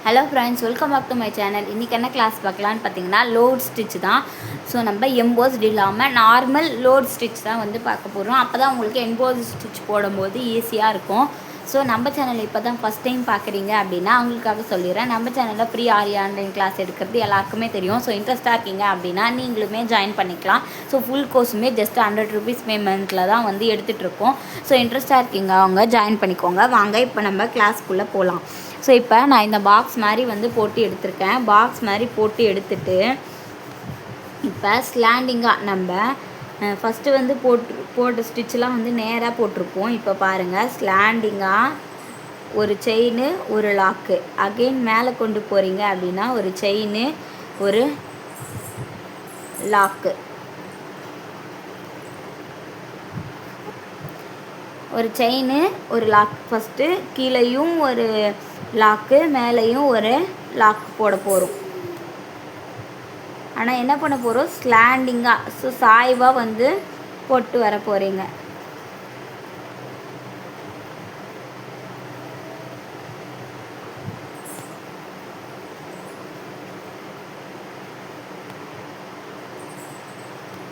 Hello friends, welcome back to my channel. இன்றைக்கி என்ன class பார்க்கலான்னு பார்த்தீங்கன்னா லோட் ஸ்டிச் தான். ஸோ நம்ம எம்போஸ்டு இல்லாமல் நார்மல் லோட் ஸ்டிச் தான் வந்து பார்க்க போகிறோம். அப்போ தான் உங்களுக்கு எம்போஸ்டு ஸ்டிச் போடும்போது ஈஸியாக இருக்கும். ஸோ நம்ம சேனல் இப்போ தான் ஃபஸ்ட் டைம் பார்க்குறீங்க அப்படின்னா அவங்களுக்காக சொல்லிடுறேன். நம்ம சேனலில் ஃப்ரீ ஆரி ஆன்லைன் கிளாஸ் எடுக்கிறது எல்லாருக்குமே தெரியும். ஸோ இன்ட்ரெஸ்ட்டாக இருக்கீங்க அப்படின்னா நீங்களுமே ஜாயின் பண்ணிக்கலாம். ஸோ ஃபுல் கோர்ஸுமே ஜஸ்ட் 100 rupees பேமெண்ட்டில் தான் வந்து எடுத்துகிட்ருக்கோம். ஸோ இன்ட்ரெஸ்ட்டாக இருக்கீங்க அவங்க ஜாயின் பண்ணிக்கோங்க. வாங்க இப்போ நம்ம கிளாஸ்க்குள்ளே போகலாம். ஸோ இப்போ நான் இந்த பாக்ஸ் மாதிரி வந்து போட்டு எடுத்திருக்கேன். பாக்ஸ் மாதிரி போட்டு எடுத்துட்டு இப்போ ஸ்லாண்டிங்காக நம்ம ஃபஸ்ட்டு வந்து போட்ட ஸ்டிச்செலாம் வந்து நேராக போட்டிருப்போம். இப்போ பாருங்கள், ஸ்லாண்டிங்காக ஒரு செயின் ஒரு லாக்கு, அகெயின் மேலே கொண்டு போகிறீங்க அப்படின்னா ஒரு செயின் ஒரு லாக்கு, ஒரு செயின் ஒரு லாக். ஃபஸ்ட்டு கீழேயும் ஒரு லாக்கு, மேலேயும் ஒரு லாக் போட போகிறோம். ஆனால் என்ன பண்ண போகிறோம், ஸ்லாண்டிங்காக ஸோ சாய்வாக வந்து போட்டு வர போகிறீங்க.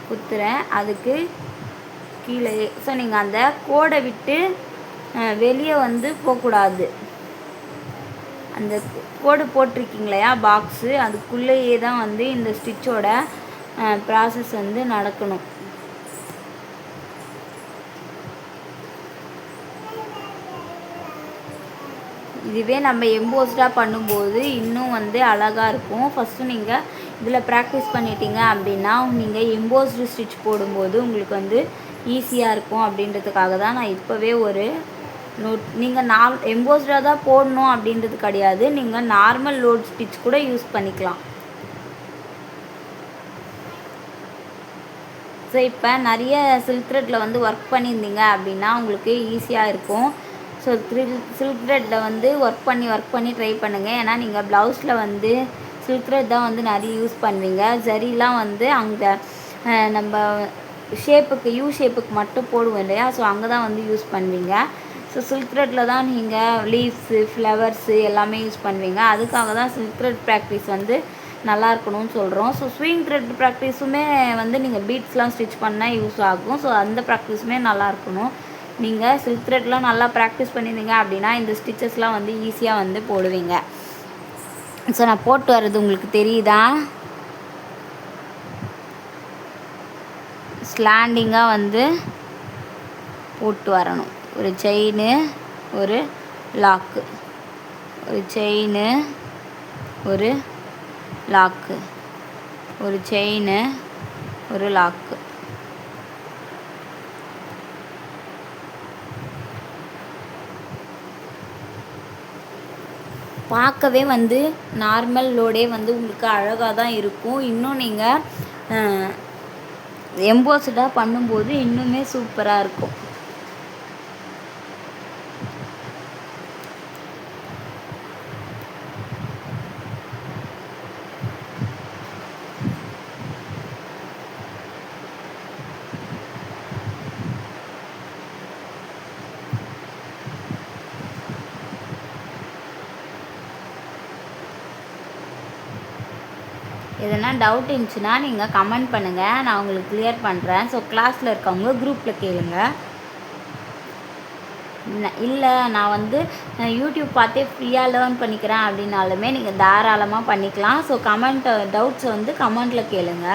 குத்துறேன் அதுக்கு கீழே. ஸோ நீங்கள் அந்த கோடை விட்டு வெளியே வந்து போகக்கூடாது. அந்த கோடு போட்டிருக்கீங்களையா பாக்ஸு, அதுக்குள்ளேயே தான் வந்து இந்த ஸ்டிச்சோட ப்ராசஸ் வந்து நடக்கணும். இதுவே நம்ம எம்போஸ்டாக பண்ணும்போது இன்னும் வந்து அழகாக இருக்கும். ஃபஸ்ட்டு நீங்கள் இதில் ப்ராக்டிஸ் பண்ணிட்டீங்க அப்படின்னா நீங்கள் எம்போஸ்டு ஸ்டிச் போடும்போது உங்களுக்கு வந்து ஈஸியாக இருக்கும். அப்படின்றதுக்காக தான் நான் இப்போவே ஒரு நோட். நீங்கள் எம்போஸ்டாக தான் போடணும் அப்படின்றது கிடையாது, நீங்கள் நார்மல் லோட் ஸ்டிச் கூட யூஸ் பண்ணிக்கலாம். ஸோ இப்போ நிறைய சில்க் த்ரெட்டில் வந்து ஒர்க் பண்ணியிருந்தீங்க அப்படின்னா உங்களுக்கு ஈஸியாக இருக்கும். ஸோ சில்க் த்ரெட்டில் வந்து ஒர்க் பண்ணி ட்ரை பண்ணுங்கள். ஏன்னா நீங்கள் ப்ளவுஸில் வந்து சில்க் த்ரெட் தான் வந்து நிறைய யூஸ் பண்ணுவீங்க. ஜரிலாம் வந்து அங்கே நம்ம ஷேப்புக்கு யூ ஷேப்புக்கு மட்டும் போடுவோம் இல்லையா, ஸோ அங்கே தான் வந்து யூஸ் பண்ணுவீங்க. ஸோ சில்க் த்ரெட்டில் தான் நீங்கள் லீவ்ஸு ஃப்ளவர்ஸு எல்லாமே யூஸ் பண்ணுவீங்க. அதுக்காக தான் சில்க் த்ரெட் ப்ராக்டிஸ் வந்து நல்லா இருக்கணும்னு சொல்கிறோம். ஸோ ஸ்விங் த்ரெட் ப்ராக்டிஸுமே வந்து நீங்கள் பீட்ஸ்லாம் ஸ்டிச் பண்ணால் யூஸ் ஆகும். ஸோ அந்த ப்ராக்டிஸுமே நல்லா இருக்கணும். நீங்கள் சில்க் த்ரெட்லாம் நல்லா ப்ராக்டிஸ் பண்ணியிருந்தீங்க அப்படின்னா இந்த ஸ்டிச்சஸ்லாம் வந்து ஈஸியாக வந்து போடுவீங்க. ஸோ நான் போட்டு வர்றது உங்களுக்கு தெரியுதா? ஸ்லாண்டிங்காக வந்து போட்டு வரணும். ஒரு செயின் ஒரு லாக்கு, ஒரு செயின் ஒரு லாக்கு, ஒரு செயின் ஒரு லாக்கு. பார்க்கவே வந்து நார்மல் லோடே வந்து உங்களுக்கு அழகாக தான் இருக்கும். இன்னும் நீங்கள் எம்போஸ்டாக பண்ணும்போது இன்னுமே சூப்பராக இருக்கும். எதனா டவுட் இருந்துச்சுன்னா நீங்கள் கமெண்ட் பண்ணுங்கள், நான் உங்களுக்கு கிளியர் பண்ணுறேன். ஸோ கிளாஸில் இருக்கவங்க குரூப்பில் கேளுங்க. இல்லை நான் வந்து யூடியூப் பார்த்தே ஃப்ரீயாக லேர்ன் பண்ணிக்கிறேன் அப்படின்னாலுமே நீங்கள் தாராளமாக பண்ணிக்கலாம். ஸோ டவுட்ஸை வந்து கமெண்ட்டில் கேளுங்க.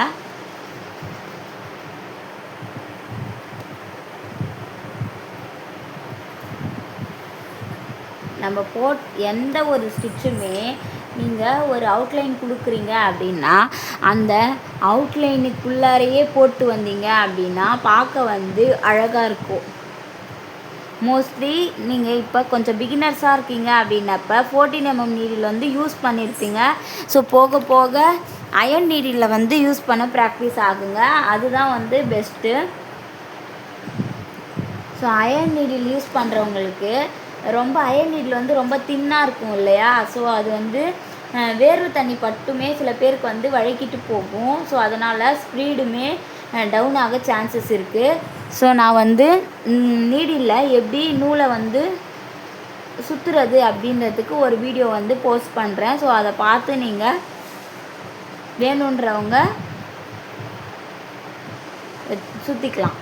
நம்ம எந்த ஒரு ஸ்டிச்சுமே நீங்கள் ஒரு அவுட்லைன் கொடுக்குறீங்க அப்படின்னா அந்த அவுட்லைனுக்குள்ளாரையே போட்டு வந்தீங்க அப்படின்னா பார்க்க வந்து அழகாக இருக்கும். மோஸ்ட்லி நீங்கள் இப்போ கொஞ்சம் பிகினர்ஸாக இருக்கீங்க அப்படின்னப்ப 14mm நீடில் வந்து யூஸ் பண்ணியிருப்பீங்க. ஸோ போக போக அயன் நீடில் வந்து யூஸ் பண்ண ப்ராக்டிஸ் ஆகுங்க. அதுதான் வந்து best. So iron needle use பண்ணுறவங்களுக்கு ரொம்ப அயன் நீடில் வந்து ரொம்ப தின்னாக இருக்கும் இல்லையா, ஸோ அது வந்து வேர்வை தண்ணி பட்டுமே சில பேருக்கு வந்து வழுக்கிட்டு போகும். ஸோ அதனால் ஸ்பீடுமே டவுன் ஆக சான்சஸ் இருக்குது. ஸோ நான் வந்து நீடில் எப்படி நூலை வந்து சுற்றுறது அப்படின்றதுக்கு ஒரு வீடியோ வந்து போஸ்ட் பண்ணுறேன். ஸோ அதை பார்த்து நீங்கள் வேணுன்றவங்க சுற்றிக்கலாம்.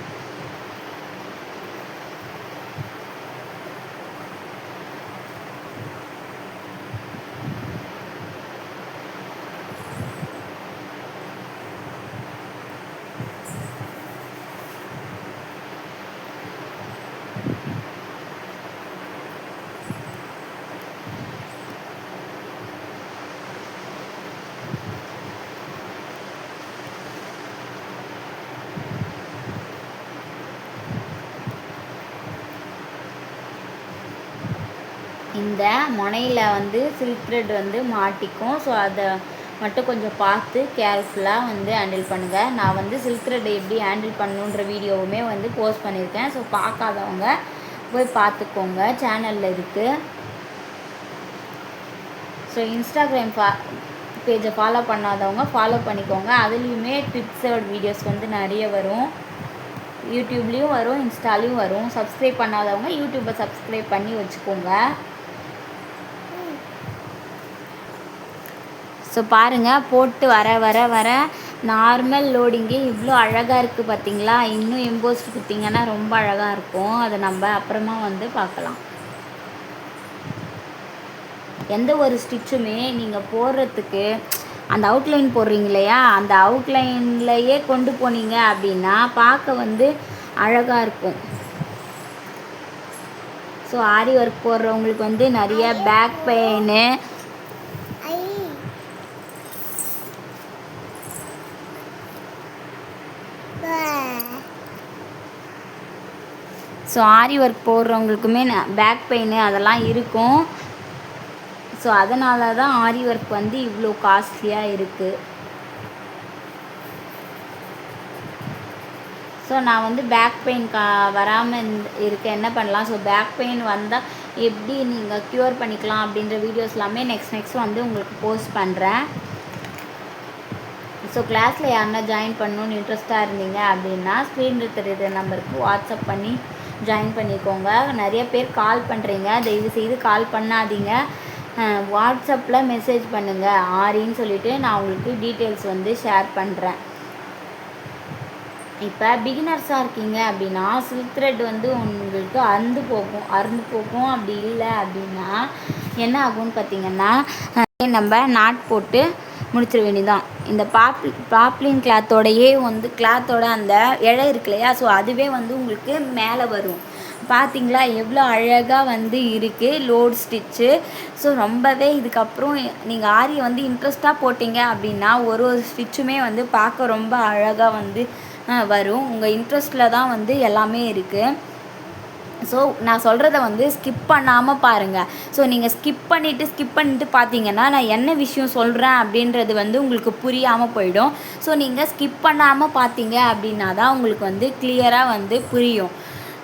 இந்த முனையில் வந்து சில்க் த்ரெட் வந்து மாட்டிக்கும். ஸோ அதை மட்டும் கொஞ்சம் பார்த்து கேர்ஃபுல்லாக வந்து ஹேண்டில் பண்ணுங்கள். நான் வந்து சில்க் த்ரெட் எப்படி ஹேண்டில் பண்ணணுன்ற வீடியோவுமே வந்து போஸ்ட் பண்ணியிருக்கேன். ஸோ பார்க்காதவங்க போய் பார்த்துக்கோங்க, சேனலில் இருக்குது. ஸோ இன்ஸ்டாகிராம் பேஜை ஃபாலோ பண்ணாதவங்க ஃபாலோ பண்ணிக்கோங்க. அதுலேயுமே டிப்ஸோட வீடியோஸ் வந்து நிறைய வரும். யூடியூப்லேயும் வரும், இன்ஸ்டாலேயும் வரும். சப்ஸ்கிரைப் பண்ணாதவங்க யூடியூப்பை சப்ஸ்கிரைப் பண்ணி வச்சுக்கோங்க. ஸோ பாருங்கள், போட்டு வர வர வர நார்மல் லோடிங்கே இவ்வளோ அழகாக இருக்குது பார்த்தீங்களா? இன்னும் எம்போஸ்ட் கொடுத்தீங்கன்னா ரொம்ப அழகாக இருக்கும். அதை நம்ம அப்புறமா வந்து பார்க்கலாம். எந்த ஒரு ஸ்டிச்சுமே நீங்கள் போடுறதுக்கு அந்த அவுட்லைன் போடுறீங்க இல்லையா, அந்த அவுட்லைன்லையே கொண்டு போனீங்க அப்படின்னா பார்க்க வந்து அழகாக இருக்கும். ஸோ ஆரி ஒர்க் போடுறவங்களுக்கு வந்து நிறைய பேக் பெயின், ஸோ ஆரி ஒர்க் போடுறவங்களுக்குமே பேக் பெயின் அதெல்லாம் இருக்கும். ஸோ அதனால தான் ஆரி ஒர்க் வந்து இவ்வளோ காஸ்ட்லியாக இருக்குது. ஸோ நான் வந்து பேக் பெயின் வராமல் இருக்க என்ன பண்ணலாம், ஸோ பேக் பெயின் வந்தால் எப்படி நீங்கள் க்யூர் பண்ணிக்கலாம் அப்படின்ற வீடியோஸ் எல்லாமே நெக்ஸ்ட் வந்து உங்களுக்கு போஸ்ட் பண்ணுறேன். ஸோ கிளாஸில் யாருன்னா ஜாயின் பண்ணணுன்னு இன்ட்ரெஸ்ட்டாக இருந்தீங்க அப்படின்னா ஸ்க்ரீனில் தெரியுற நம்பருக்கு வாட்ஸ்அப் பண்ணி ஜாயின் பண்ணிக்கோங்க. நிறைய பேர் கால் பண்ணுறீங்க, தயவுசெய்து கால் பண்ணாதீங்க. வாட்ஸ்அப்பில் மெசேஜ் பண்ணுங்கள் ஆரின்னு சொல்லிவிட்டு நான் உங்களுக்கு டீட்டெயில்ஸ் வந்து ஷேர் பண்ணுறேன். இப்போ பிகினர்ஸாக இருக்கீங்க அப்படின்னா சில்க் த்ரெட் வந்து உங்களுக்கு அறுந்து போகும். அப்படி இல்லை அப்படின்னா என்ன ஆகும்னு பார்த்தீங்கன்னா நம்ம நாட் போட்டு முடிச்சிட வேண்டியதான். இந்த பாப்ளின் கிளாத்தோடையே வந்து கிளாத்தோட அந்த இழை இருக்கு இல்லையா, ஸோ அதுவே வந்து உங்களுக்கு மேலே வரும். பார்த்தீங்களா எவ்வளோ அழகாக வந்து இருக்குது லோட் ஸ்டிச்சு. ஸோ ரொம்பவே இதுக்கப்புறம் நீங்கள் ஆரியை வந்து இன்ட்ரெஸ்ட்டாக போட்டிங்க அப்படின்னா ஒரு ஸ்டிச்சுமே வந்து பார்க்க ரொம்ப அழகாக வந்து வரும். உங்கள் இன்ட்ரெஸ்ட்டில் தான் வந்து எல்லாமே இருக்குது. ஸோ நான் சொல்கிறத வந்து ஸ்கிப் பண்ணாமல் பாருங்கள். ஸோ நீங்கள் ஸ்கிப் பண்ணிவிட்டு பார்த்தீங்கன்னா நான் என்ன விஷயம் சொல்கிறேன் அப்படின்றது வந்து உங்களுக்கு புரியாமல் போயிடும். ஸோ நீங்கள் ஸ்கிப் பண்ணாமல் பார்த்தீங்க அப்படின்னா தான் உங்களுக்கு வந்து கிளியராக வந்து புரியும்.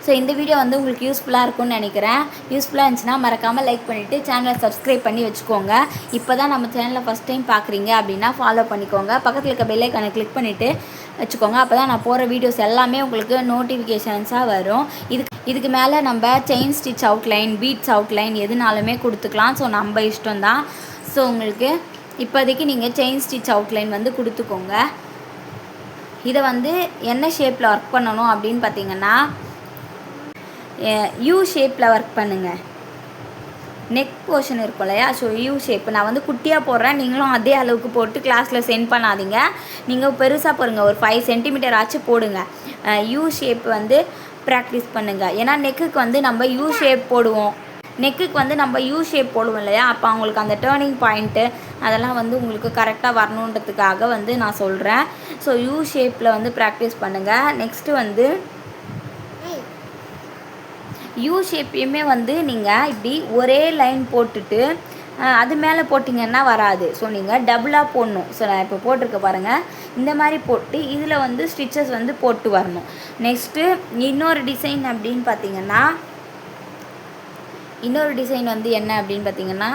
ஸோ இந்த வீடியோ வந்து உங்களுக்கு யூஸ்ஃபுல்லாக இருக்கும்னு நினைக்கிறேன். யூஸ்ஃபுல்லாக இருந்துச்சுன்னா மறக்காமல் லைக் பண்ணிவிட்டு சேனலை சப்ஸ்கிரைப் பண்ணி வச்சுக்கோங்க. இப்போ தான் நம்ம சேனலை ஃபஸ்ட் டைம் பார்க்குறீங்க அப்படின்னா ஃபாலோ பண்ணிக்கோங்க. பக்கத்தில் இருக்க பெல் ஐக்கானை கிளிக் பண்ணிவிட்டு வச்சுக்கோங்க. அப்போ தான் நான் போகிற வீடியோஸ் எல்லாமே உங்களுக்கு நோட்டிஃபிகேஷன்ஸாக வரும். இதுக்கு மேலே நம்ம chain stitch outline, beads outline எதுனாலுமே கொடுத்துக்கலாம். ஸோ நம்ம இஷ்டம் தான். ஸோ உங்களுக்கு இப்போதைக்கு நீங்கள் செயின் ஸ்டிச் அவுட்லைன் வந்து கொடுத்துக்கோங்க. இதை வந்து என்ன ஷேப்பில் ஒர்க் பண்ணணும் அப்படின்னு பார்த்தீங்கன்னா யூ ஷேப்பில் ஒர்க் பண்ணுங்கள். நெக் போர்ஷன் இருக்கும் இல்லையா, ஸோ யூ ஷேப் நான் வந்து குட்டியாக போடுறேன். நீங்களும் அதே அளவுக்கு போட்டு கிளாஸில் சென்ட் பண்ணாதீங்க. நீங்கள் பெருசாக போடுங்க, ஒரு 5 சென்டிமீட்டர் ஆச்சு போடுங்க. யூ ஷேப் வந்து ப்ராக்டிஸ் பண்ணுங்கள். ஏன்னா நெக்குக்கு வந்து நம்ம யூ ஷேப் போடுவோம். இல்லையா, அப்போ அவங்களுக்கு அந்த டேர்னிங் பாயிண்ட்டு அதெல்லாம் வந்து உங்களுக்கு கரெக்டாக வரணுன்றதுக்காக வந்து நான் சொல்கிறேன். ஸோ யூ ஷேப்பில் வந்து ப்ராக்டிஸ் பண்ணுங்கள். நெக்ஸ்ட்டு வந்து யூ ஷேப்பையுமே வந்து நீங்கள் இப்படி ஒரே லைன் போட்டுட்டு அது மேலே போட்டிங்கன்னா வராது. ஸோ நீங்கள் டபுளாக போடணும். ஸோ நான் இப்போ போட்டிருக்க பாருங்கள், இந்த மாதிரி போட்டு இதில் வந்து ஸ்டிச்சஸ் வந்து போட்டு வரணும். நெக்ஸ்ட்டு இன்னொரு டிசைன் வந்து என்ன அப்படின்னு பார்த்தீங்கன்னா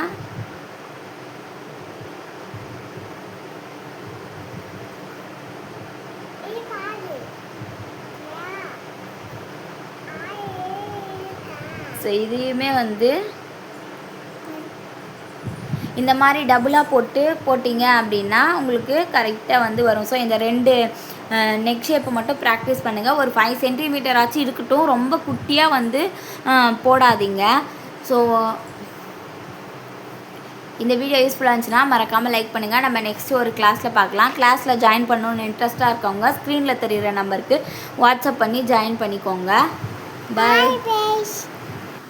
ஸோ இதையுமே வந்து இந்த மாதிரி டபுளாக போட்டிங்க அப்படின்னா உங்களுக்கு கரெக்டாக வந்து வரும். ஸோ இந்த 2 நெக் ஷேப்பு மட்டும் ப்ராக்டிஸ் பண்ணுங்கள். ஒரு 5 சென்டிமீட்டர் ஆச்சு இருக்கட்டும், ரொம்ப குட்டியாக வந்து போடாதீங்க. ஸோ இந்த வீடியோ யூஸ்ஃபுல்லாக இருந்துச்சுன்னா மறக்காமல் லைக் பண்ணுங்கள். நம்ம நெக்ஸ்ட்டு ஒரு கிளாஸில் பார்க்கலாம். கிளாஸில் ஜாயின் பண்ணணுன்னு இன்ட்ரெஸ்ட்டாக இருக்கவங்க ஸ்க்ரீனில் தெரிகிற நம்பருக்கு வாட்ஸ்அப் பண்ணி ஜாயின் பண்ணிக்கோங்க. பாய்.